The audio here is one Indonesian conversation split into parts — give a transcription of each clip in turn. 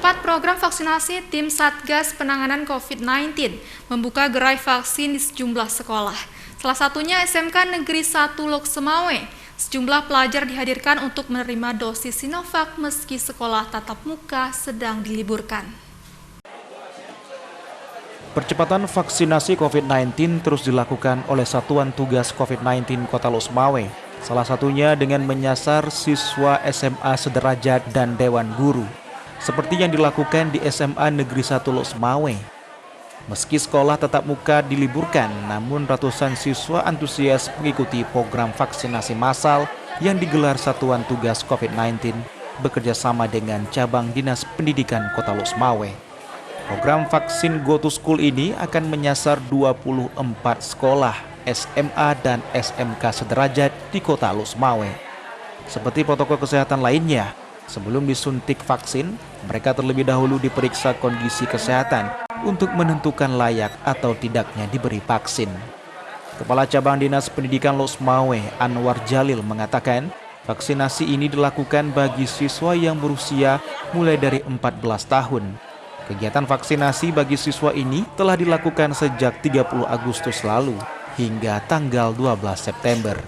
Mempercepat program vaksinasi, tim Satgas Penanganan COVID-19 membuka gerai vaksin di sejumlah sekolah. Salah satunya SMK Negeri 1 Lok Semawe. Sejumlah pelajar dihadirkan untuk menerima dosis Sinovac meski sekolah tatap muka sedang diliburkan. Percepatan vaksinasi COVID-19 terus dilakukan oleh Satuan Tugas COVID-19 Kota Lok Semawe. Salah satunya dengan menyasar siswa SMA sederajat dan Dewan Guru, seperti yang dilakukan di SMA Negeri 1 Lok Semawe. Meski sekolah tatap muka diliburkan, namun ratusan siswa antusias mengikuti program vaksinasi massal yang digelar Satuan Tugas COVID-19 bekerja sama dengan Cabang Dinas Pendidikan Kota Lok Semawe. Program vaksin Go to School ini akan menyasar 24 sekolah SMA dan SMK sederajat di Kota Lok Semawe. Seperti protokol kesehatan lainnya, sebelum disuntik vaksin, mereka terlebih dahulu diperiksa kondisi kesehatan untuk menentukan layak atau tidaknya diberi vaksin. Kepala Cabang Dinas Pendidikan Lok Semawe, Anwar Jalil, mengatakan vaksinasi ini dilakukan bagi siswa yang berusia mulai dari 14 tahun. Kegiatan vaksinasi bagi siswa ini telah dilakukan sejak 30 Agustus lalu hingga tanggal 12 September.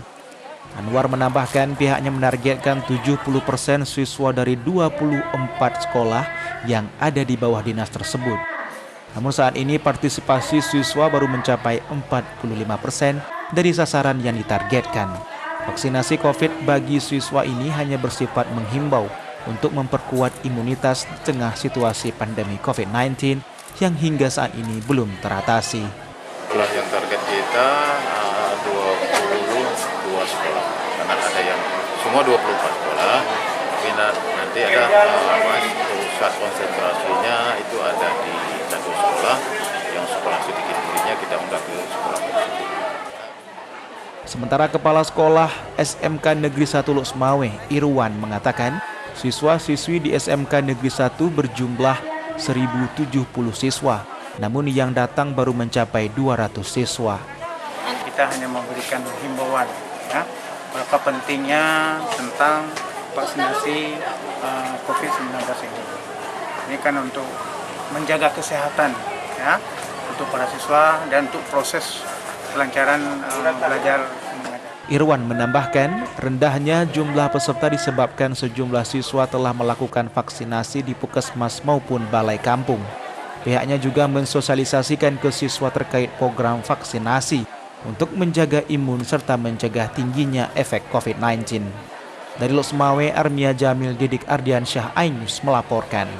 Anwar menambahkan pihaknya menargetkan 70% siswa dari 24 sekolah yang ada di bawah dinas tersebut. Namun saat ini partisipasi siswa baru mencapai 45% dari sasaran yang ditargetkan. Vaksinasi COVID bagi siswa ini hanya bersifat menghimbau untuk memperkuat imunitas di tengah situasi pandemi COVID-19 yang hingga saat ini belum teratasi. Yang target kita 22 sekolah, karena ada yang semua 24 sekolah, tapi nanti ada pusat konsentrasinya itu ada di satu sekolah, yang sekolah sedikit dirinya kita undang ke sekolah tersebut. Sementara Kepala Sekolah SMK Negeri 1 Lok Semawe, Irwan, mengatakan siswa-siswi di SMK Negeri 1 berjumlah 1.070 siswa. Namun yang datang baru mencapai 200 siswa. Kita hanya memberikan himbauan ya, berapa pentingnya tentang vaksinasi COVID-19 ini. Ini kan untuk menjaga kesehatan ya, untuk para siswa dan untuk proses kelancaran belajar. Irwan menambahkan, rendahnya jumlah peserta disebabkan sejumlah siswa telah melakukan vaksinasi di puskesmas maupun balai kampung. Pihaknya juga mensosialisasikan ke siswa terkait program vaksinasi untuk menjaga imun serta mencegah tingginya efek COVID-19. Dari Lok Semawe, Armia Jamil, Didik Ardiansyah, iNews melaporkan.